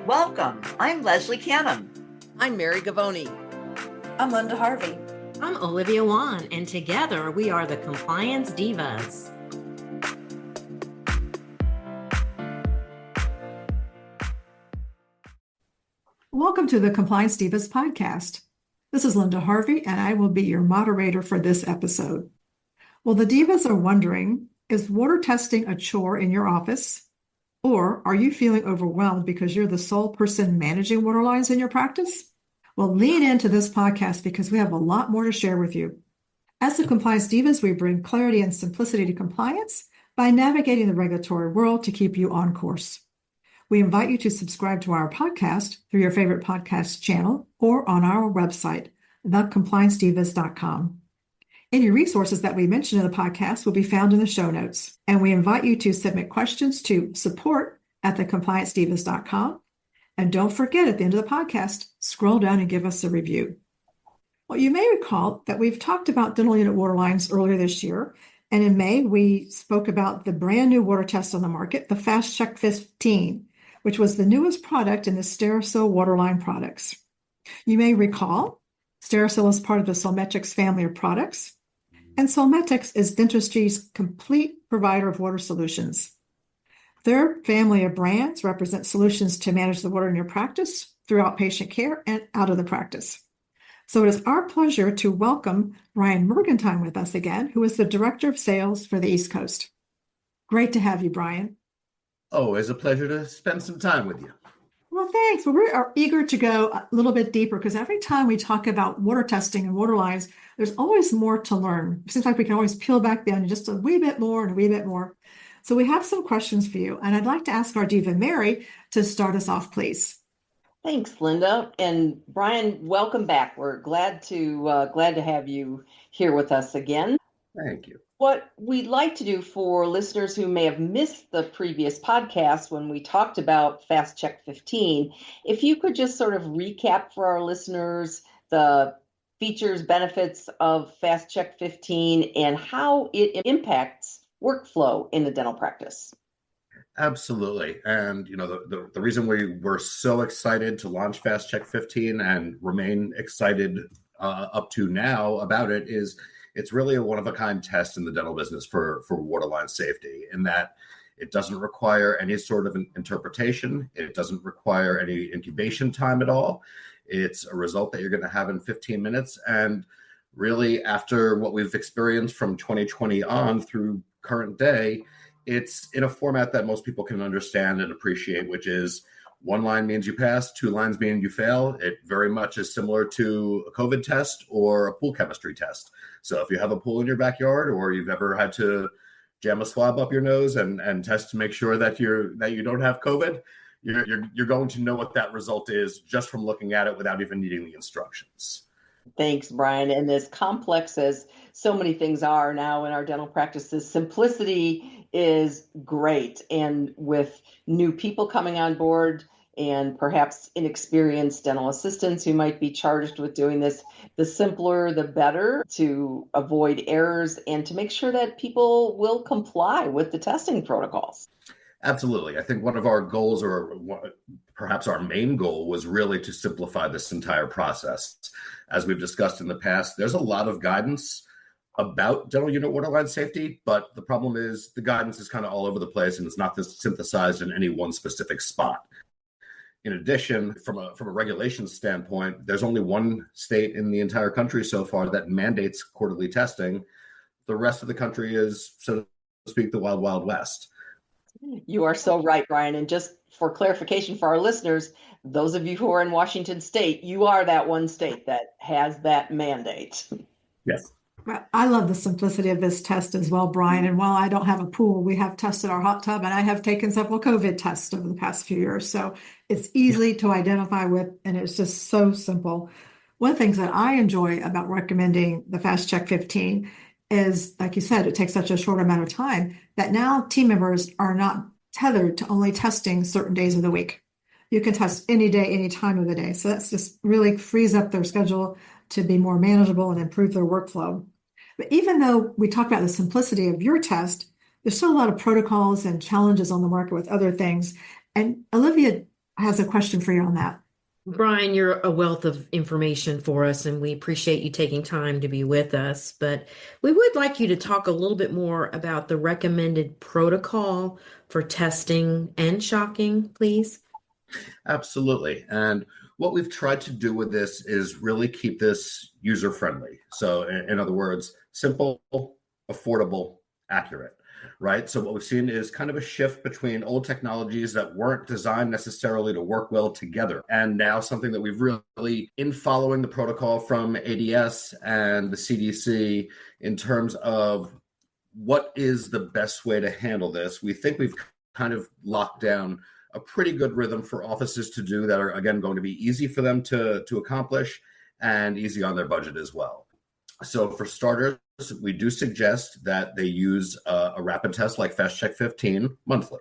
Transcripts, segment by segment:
Welcome. I'm Leslie Canham. I'm Mary Gavoni. I'm Linda Harvey. I'm Olivia Wan, and together we are the Compliance Divas. Welcome to the Compliance Divas podcast. This is Linda Harvey, and I will be your moderator for this episode. Well, the divas are wondering, is water testing a chore in your office? Or are you feeling overwhelmed because you're the sole person managing water lines in your practice? Well, lean into this podcast because we have a lot more to share with you. As the Compliance Divas, we bring clarity and simplicity to compliance by navigating the regulatory world to keep you on course. We invite you to subscribe to our podcast through your favorite podcast channel or on our website, thecompliancedivas.com. Any resources that we mention in the podcast will be found in the show notes, and we invite you to submit questions to support@thecompliancedivas.com. And don't forget, at the end of the podcast, scroll down and give us a review. Well, you may recall that we've talked about dental unit water lines earlier this year, and in May, we spoke about the brand new water test on the market, the Fast Check 15, which was the newest product in the Stericyl waterline products. You may recall, Stericyl is part of the Solmetrics family of products, and Solmetrics is dentistry's complete provider of water solutions. Their family of brands represent solutions to manage the water in your practice, throughout patient care, and out of the practice. So it is our pleasure to welcome Brian Mergentine with us again, who is the Director of Sales for the East Coast. Great to have you, Brian. Always a pleasure to spend some time with you. Well, thanks. Well, we are eager to go a little bit deeper because every time we talk about water testing and water lines, there's always more to learn. It seems like we can always peel back the onion just a wee bit more and a wee bit more. So we have some questions for you, and I'd like to ask our diva, Mary, to start us off, please. Thanks, Linda. And Brian, welcome back. We're glad to have you here with us again. Thank you. What we'd like to do for listeners who may have missed the previous podcast when we talked about Fast Check 15, if you could just sort of recap for our listeners the features, benefits of Fast Check 15 and how it impacts workflow in the dental practice. Absolutely. And, the reason we were so excited to launch Fast Check 15 and remain excited up to now about it is it's really a one-of-a-kind test in the dental business for waterline safety, in that it doesn't require any sort of interpretation. It doesn't require any incubation time at all. It's a result that you're going to have in 15 minutes. And really, after what we've experienced from 2020 on through current day, it's in a format that most people can understand and appreciate, which is one line means you pass, two lines mean you fail. It very much is similar to a COVID test or a pool chemistry test. So if you have a pool in your backyard, or you've ever had to jam a swab up your nose and test to make sure that you don't have COVID, you're going to know what that result is just from looking at it without even needing the instructions. Thanks, Brian. And as complex as so many things are now in our dental practices, simplicity is great. And with new people coming on board and perhaps inexperienced dental assistants who might be charged with doing this, the simpler, the better, to avoid errors and to make sure that people will comply with the testing protocols. Absolutely. I think one of our goals, or perhaps our main goal, was really to simplify this entire process. As we've discussed in the past, there's a lot of guidance about dental unit waterline safety, but the problem is the guidance is kind of all over the place and it's not synthesized in any one specific spot. In addition, from a regulation standpoint, there's only one state in the entire country so far that mandates quarterly testing. The rest of the country is, so to speak, the wild, wild west. You are so right, Brian. And just for clarification for our listeners, those of you who are in Washington State, you are that one state that has that mandate. Yes. I love the simplicity of this test as well, Brian. And while I don't have a pool, we have tested our hot tub, and I have taken several COVID tests over the past few years. So it's easy to identify with, and it's just so simple. One of the things that I enjoy about recommending the Fast Check 15 is, like you said, it takes such a short amount of time that now team members are not tethered to only testing certain days of the week. You can test any day, any time of the day. So that's just really frees up their schedule to be more manageable and improve their workflow. But even though we talk about the simplicity of your test, there's still a lot of protocols and challenges on the market with other things. And Olivia has a question for you on that. Brian, you're a wealth of information for us, and we appreciate you taking time to be with us. But we would like you to talk a little bit more about the recommended protocol for testing and shocking, please. Absolutely. And what we've tried to do with this is really keep this user friendly. So, in other words, simple, affordable, accurate, right? So, what we've seen is kind of a shift between old technologies that weren't designed necessarily to work well together. And now something that we've really, in following the protocol from ADS and the CDC in terms of what is the best way to handle this, we think we've kind of locked down a pretty good rhythm for offices to do that are, again, going to be easy for them to accomplish and easy on their budget as well. So for starters, we do suggest that they use a rapid test like Fast Check 15 monthly,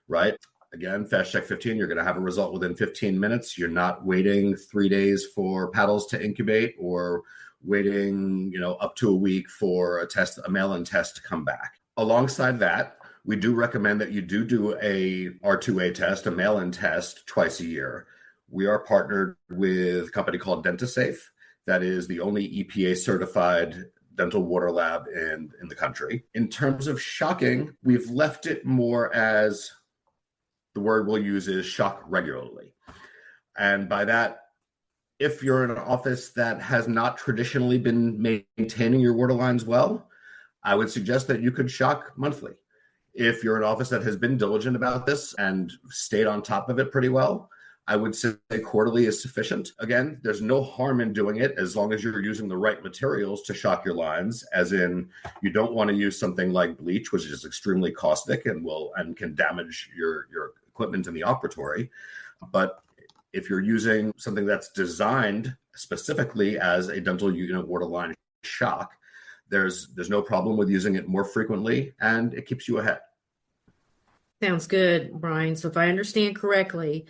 right? Again, Fast Check 15, you're going to have a result within 15 minutes. You're not waiting 3 days for paddles to incubate or waiting, up to a week for a mail-in test to come back. Alongside that, we do recommend that you do a R2A test, a mail-in test twice a year. We are partnered with a company called DentaSafe. That is the only EPA certified dental water lab in the country. In terms of shocking, we've left it more as the word we'll use is shock regularly. And by that, if you're in an office that has not traditionally been maintaining your water lines well, I would suggest that you could shock monthly. If you're an office that has been diligent about this and stayed on top of it pretty well, I would say quarterly is sufficient. Again, there's no harm in doing it as long as you're using the right materials to shock your lines, as in you don't want to use something like bleach, which is extremely caustic and can damage your equipment in the operatory. But if you're using something that's designed specifically as a dental unit waterline shock, there's no problem with using it more frequently, and it keeps you ahead. Sounds good, Brian. So if I understand correctly,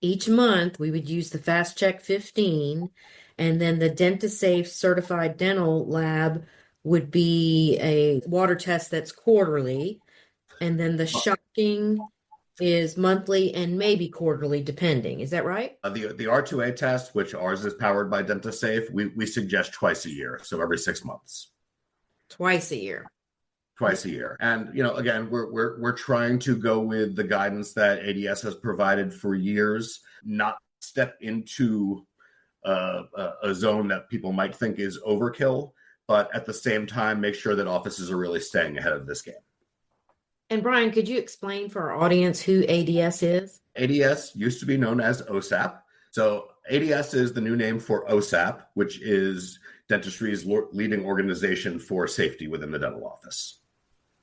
each month we would use the Fast Check 15, and then the DentaSafe certified dental lab would be a water test that's quarterly, and then the shocking is monthly and maybe quarterly, depending. Is that right? The R2A test, which ours is powered by DentaSafe, we suggest twice a year, so every 6 months. Twice a year. Twice a year. And, again, we're trying to go with the guidance that ADS has provided for years, not step into a zone that people might think is overkill, but at the same time, make sure that offices are really staying ahead of this game. And Brian, could you explain for our audience who ADS is? ADS used to be known as OSAP. So ADS is the new name for OSAP, which is dentistry's leading organization for safety within the dental office.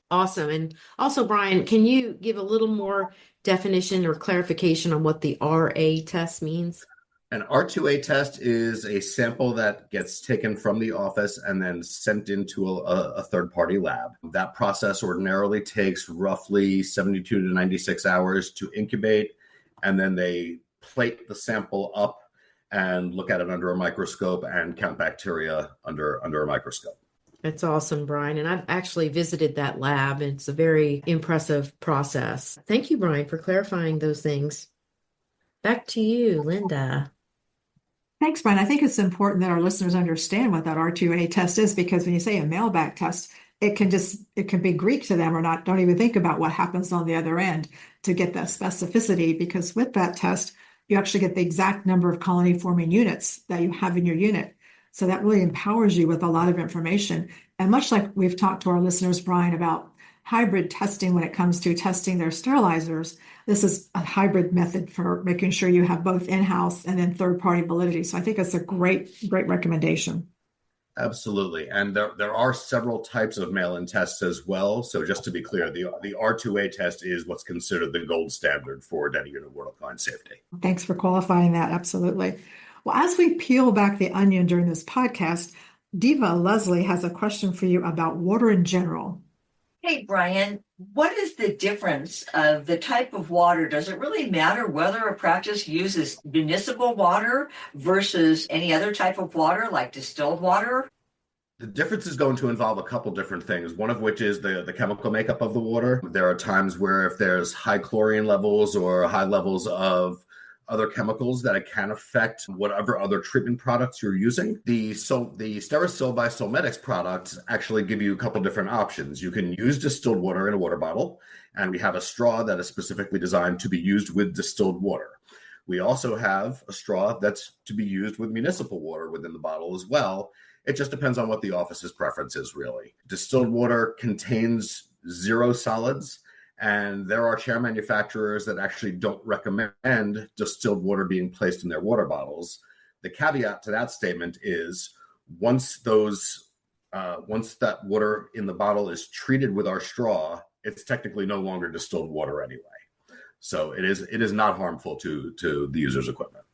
Awesome. And also, Brian, can you give a little more definition or clarification on what the RA test means? An R2A test is a sample that gets taken from the office and then sent into a third-party lab. That process ordinarily takes roughly 72 to 96 hours to incubate, and then they plate the sample up and look at it under a microscope and count bacteria under a microscope. That's awesome, Brian. And I've actually visited that lab. It's a very impressive process. Thank you, Brian, for clarifying those things. Back to you, Linda. Thanks, Brian. I think it's important that our listeners understand what that R2A test is, because when you say a mailback test, it can be Greek to them, or don't even think about what happens on the other end to get that specificity, because with that test, you actually get the exact number of colony forming units that you have in your unit. So that really empowers you with a lot of information. And much like we've talked to our listeners, Brian, about hybrid testing when it comes to testing their sterilizers, this is a hybrid method for making sure you have both in-house and then third-party validity. So I think it's a great recommendation. Absolutely. And there are several types of mail-in tests as well. So just to be clear, the R2A test is what's considered the gold standard for dental unit waterline safety. Thanks for qualifying that. Absolutely. Well, as we peel back the onion during this podcast, Diva Leslie has a question for you about water in general. Hey, Brian, what is the difference of the type of water? Does it really matter whether a practice uses municipal water versus any other type of water, like distilled water? The difference is going to involve a couple different things, one of which is the chemical makeup of the water. There are times where if there's high chlorine levels or high levels of other chemicals that it can affect whatever other treatment products you're using. The Stericyl by Solmedex products actually give you a couple different options. You can use distilled water in a water bottle, and we have a straw that is specifically designed to be used with distilled water. We also have a straw that's to be used with municipal water within the bottle as well. It just depends on what the office's preference is, really. Distilled water contains 0 solids, and there are chair manufacturers that actually don't recommend distilled water being placed in their water bottles. The caveat to that statement is once that water in the bottle is treated with our straw, it's technically no longer distilled water anyway. So it is not harmful to the user's equipment.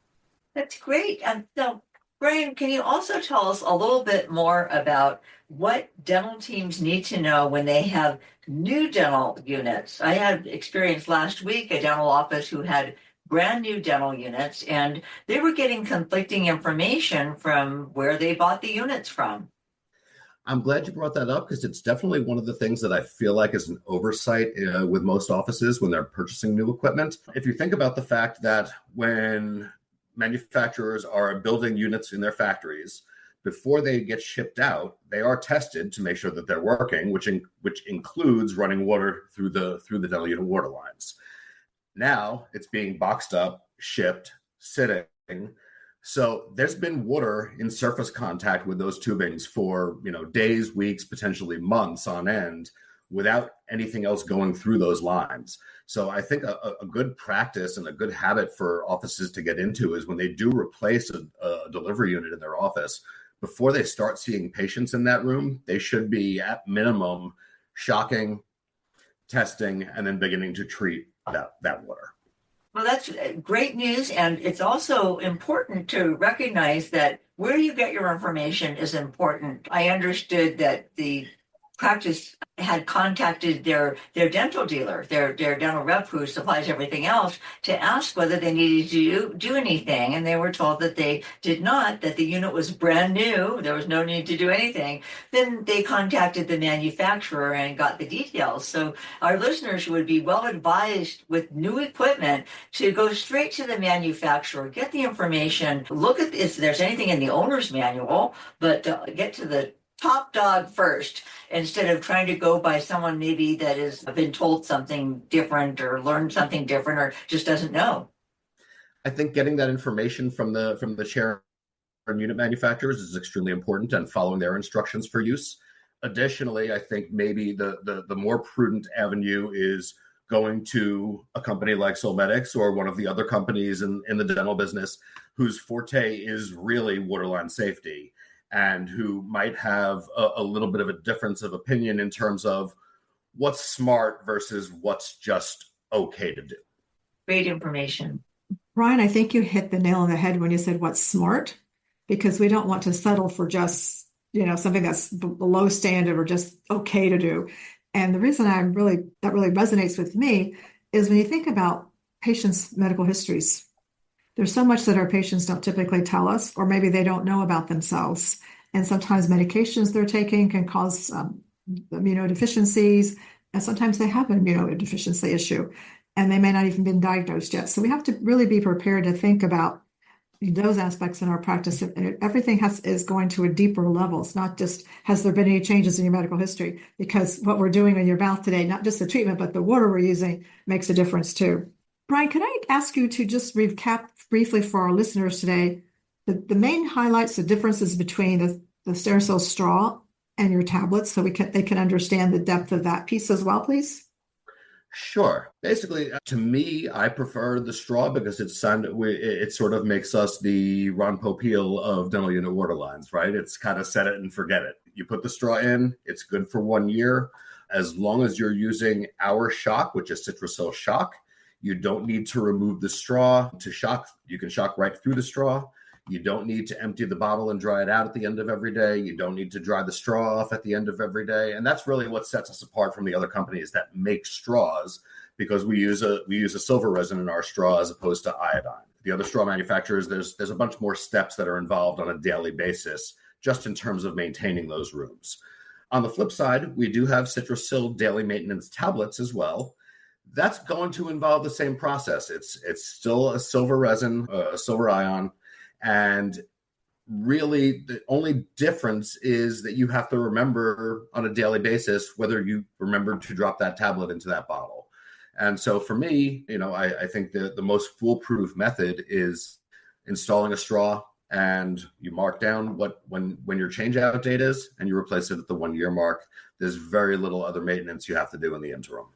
That's great. And so, Brian, can you also tell us a little bit more about what dental teams need to know when they have new dental units? I had experience last week, a dental office who had brand new dental units, and they were getting conflicting information from where they bought the units from. I'm glad you brought that up because it's definitely one of the things that I feel like is an oversight with most offices when they're purchasing new equipment. If you think about the fact that when manufacturers are building units in their factories, before they get shipped out, they are tested to make sure that they're working, which includes running water through the dental unit water lines. Now it's being boxed up, shipped, sitting. So there's been water in surface contact with those tubings for, days, weeks, potentially months on end without anything else going through those lines. So I think a good practice and a good habit for offices to get into is when they do replace a delivery unit in their office, before they start seeing patients in that room, they should be at minimum shocking, testing, and then beginning to treat that water. Well, that's great news. And it's also important to recognize that where you get your information is important. I understood that the practice had contacted their dental dealer, their dental rep who supplies everything else, to ask whether they needed to do anything. And they were told that they did not, that the unit was brand new. There was no need to do anything. Then they contacted the manufacturer and got the details. So our listeners would be well advised with new equipment to go straight to the manufacturer, get the information, look at if there's anything in the owner's manual, but get to the top dog first instead of trying to go by someone maybe that has been told something different or learned something different or just doesn't know. I think getting that information from the chair and unit manufacturers is extremely important, and following their instructions for use. Additionally, I think maybe the more prudent avenue is going to a company like Solmedex or one of the other companies in the dental business whose forte is really waterline safety, and who might have a little bit of a difference of opinion in terms of what's smart versus what's just okay to do. Great information. Brian, I think you hit the nail on the head when you said what's smart, because we don't want to settle for just, something that's below standard or just okay to do. And the reason that really resonates with me is when you think about patients' medical histories. There's so much that our patients don't typically tell us, or maybe they don't know about themselves. And sometimes medications they're taking can cause immunodeficiencies, and sometimes they have an immunodeficiency issue, and they may not even been diagnosed yet. So we have to really be prepared to think about those aspects in our practice. Everything is going to a deeper level. It's not just, has there been any changes in your medical history? Because what we're doing in your mouth today, not just the treatment, but the water we're using makes a difference too. Brian, could I ask you to just recap briefly for our listeners today the main highlights, the differences between the Stericyl straw and your tablets, so they can understand the depth of that piece as well, please? Sure. Basically, to me, I prefer the straw because it sort of makes us the Ron Popeil of dental unit water lines, right? It's kind of set it and forget it. You put the straw in, it's good for 1 year. As long as you're using our shock, which is Citracil shock, you don't need to remove the straw to shock. You can shock right through the straw. You don't need to empty the bottle and dry it out at the end of every day. You don't need to dry the straw off at the end of every day. And that's really what sets us apart from the other companies that make straws, because we use a silver resin in our straw as opposed to iodine. The other straw manufacturers, there's a bunch more steps that are involved on a daily basis, just in terms of maintaining those rooms. On the flip side, we do have Citracil daily maintenance tablets as well. that's going to involve the same process. It's still a silver resin, a silver ion, and really the only difference is that you have to remember on a daily basis whether you remember to drop that tablet into that bottle. And so for me, I think the most foolproof method is installing a straw, and you mark down when your change out date is, and you replace it at the 1 year mark. There's very little other maintenance you have to do in the interim.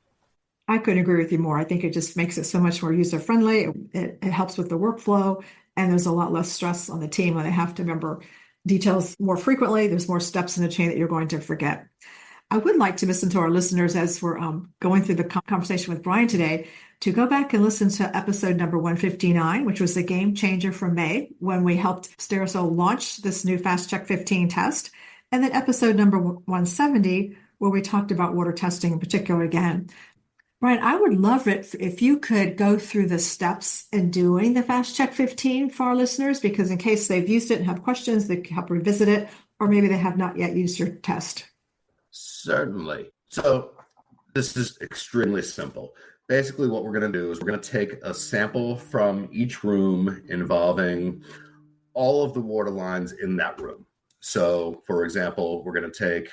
I couldn't agree with you more. I think it just makes it so much more user friendly. It helps with the workflow, and there's a lot less stress on the team when they have to remember details more frequently. There's more steps in the chain that you're going to forget. I would like to listen to our listeners as we're going through the conversation with Brian today to go back and listen to episode number 159, which was the game changer from May when we helped Stericycle launch this new Fast Check 15 test. And then episode number 170, where we talked about water testing in particular again. Brian, I would love it if you could go through the steps in doing the Fast Check 15 for our listeners, because in case they've used it and have questions, they can help revisit it, or maybe they have not yet used your test. Certainly. So this is extremely simple. Basically, what we're going to do is we're going to take a sample from each room involving all of the water lines in that room. So, for example, we're going to take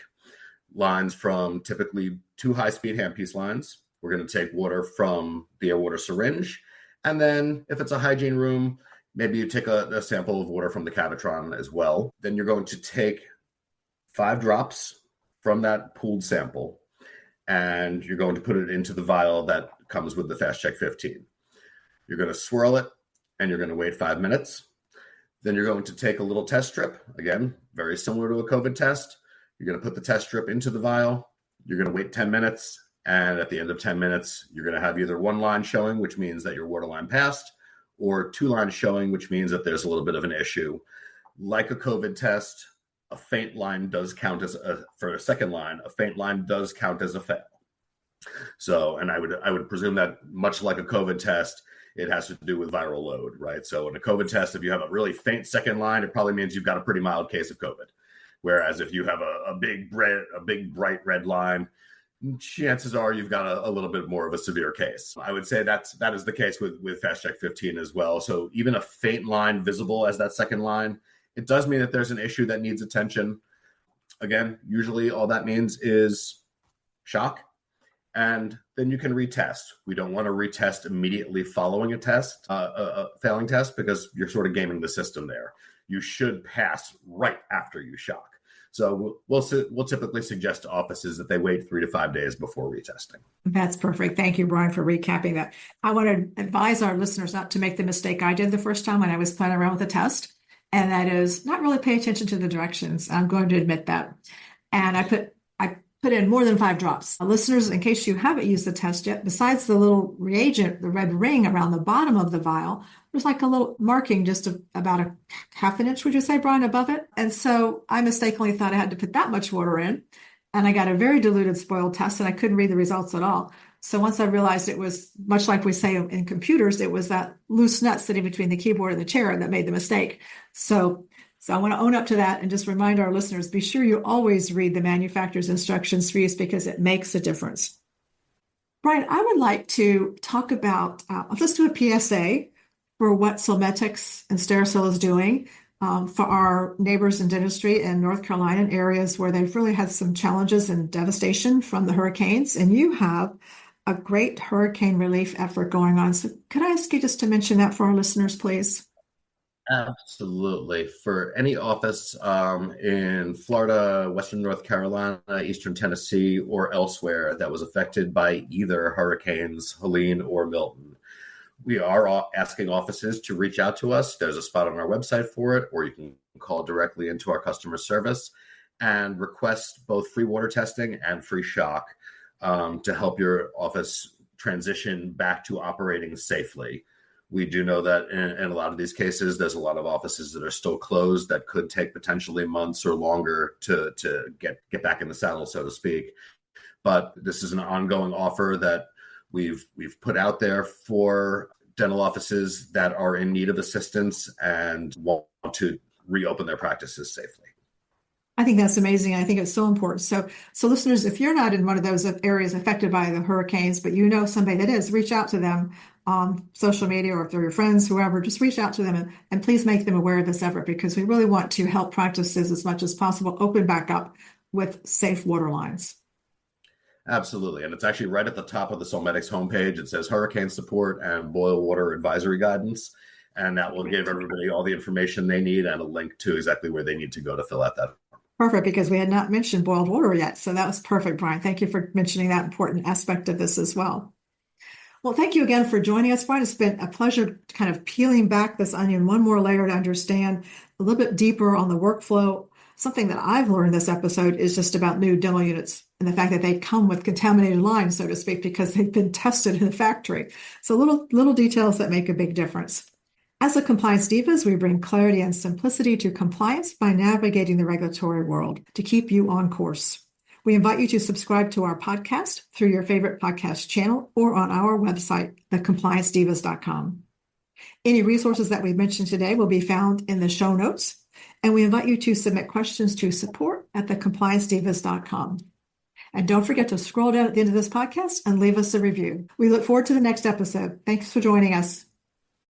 lines from typically 2 high-speed handpiece lines. We're going to take water from the air water syringe. And then if it's a hygiene room, maybe you take a sample of water from the Cavitron as well. Then you're going to take 5 drops from that pooled sample, and you're going to put it into the vial that comes with the Fast Check 15. You're going to swirl it, and you're going to wait 5 minutes. Then you're going to take a little test strip, again, very similar to a COVID test. You're going to put the test strip into the vial. You're going to wait 10 minutes. And at the end of 10 minutes, you're going to have either 1 line showing, which means that your water line passed, or 2 lines showing, which means that there's a little bit of an issue. Like a COVID test, a faint line does count for a second line, a faint line does count as a fail. So, and I would presume that much like a COVID test, it has to do with viral load, right? So in a COVID test, if you have a really faint second line, it probably means you've got a pretty mild case of COVID. Whereas if you have a big bright red line, chances are you've got a little bit more of a severe case. I would say that is the case with Fast Check 15 as well. So even a faint line visible as that second line, it does mean that there's an issue that needs attention. Again, usually all that means is shock, and then you can retest. We don't want to retest immediately following a failing test, because you're sort of gaming the system there. You should pass right after you shock. So we'll typically suggest to offices that they wait 3 to 5 days before retesting. That's perfect. Thank you, Brian, for recapping that. I want to advise our listeners not to make the mistake I did the first time when I was playing around with a test, and that is not really pay attention to the directions. I'm going to admit that. And I put in more than 5 drops. Listeners, in case you haven't used the test yet, besides the little reagent, the red ring around the bottom of the vial, there's like a little marking just about a half an inch, would you say, Brian, above it? And so I mistakenly thought I had to put that much water in, and I got a very diluted, spoiled test, and I couldn't read the results at all. So once I realized it was, much like we say in computers, it was that loose nut sitting between the keyboard and the chair that made the mistake. So I want to own up to that and just remind our listeners, be sure you always read the manufacturer's instructions for use, because it makes a difference. Brian, I would like to talk about, let's do a PSA for what Solmetex and Stericycle is doing for our neighbors in dentistry in North Carolina, in areas where they've really had some challenges and devastation from the hurricanes. And you have a great hurricane relief effort going on. So could I ask you just to mention that for our listeners, please? Absolutely. For any office in Florida, Western North Carolina, Eastern Tennessee, or elsewhere that was affected by either hurricanes Helene or Milton, we are asking offices to reach out to us. There's a spot on our website for it, or you can call directly into our customer service and request both free water testing and free shock to help your office transition back to operating safely. We do know that in a lot of these cases, there's a lot of offices that are still closed that could take potentially months or longer to get back in the saddle, so to speak. But this is an ongoing offer that we've put out there for dental offices that are in need of assistance and want to reopen their practices safely. I think that's amazing. I think it's so important. So listeners, if you're not in one of those areas affected by the hurricanes, but you know somebody that is, reach out to them on social media, or if they're your friends, whoever, just reach out to them and please make them aware of this effort, because we really want to help practices as much as possible open back up with safe water lines. Absolutely. And it's actually right at the top of the Solmedics homepage. It says hurricane support and boil water advisory guidance. And that will give everybody all the information they need and a link to exactly where they need to go to fill out that. Perfect, because we had not mentioned boiled water yet. So that was perfect, Brian. Thank you for mentioning that important aspect of this as well. Well, thank you again for joining us, Brian. It's been a pleasure kind of peeling back this onion one more layer to understand a little bit deeper on the workflow. Something that I've learned this episode is just about new dental units and the fact that they come with contaminated lines, so to speak, because they've been tested in the factory. So little details that make a big difference. As a Compliance Divas, we bring clarity and simplicity to compliance by navigating the regulatory world to keep you on course. We invite you to subscribe to our podcast through your favorite podcast channel or on our website, thecompliancedivas.com. Any resources that we mentioned today will be found in the show notes, and we invite you to submit questions to support@thecompliancedivas.com. And don't forget to scroll down at the end of this podcast and leave us a review. We look forward to the next episode. Thanks for joining us.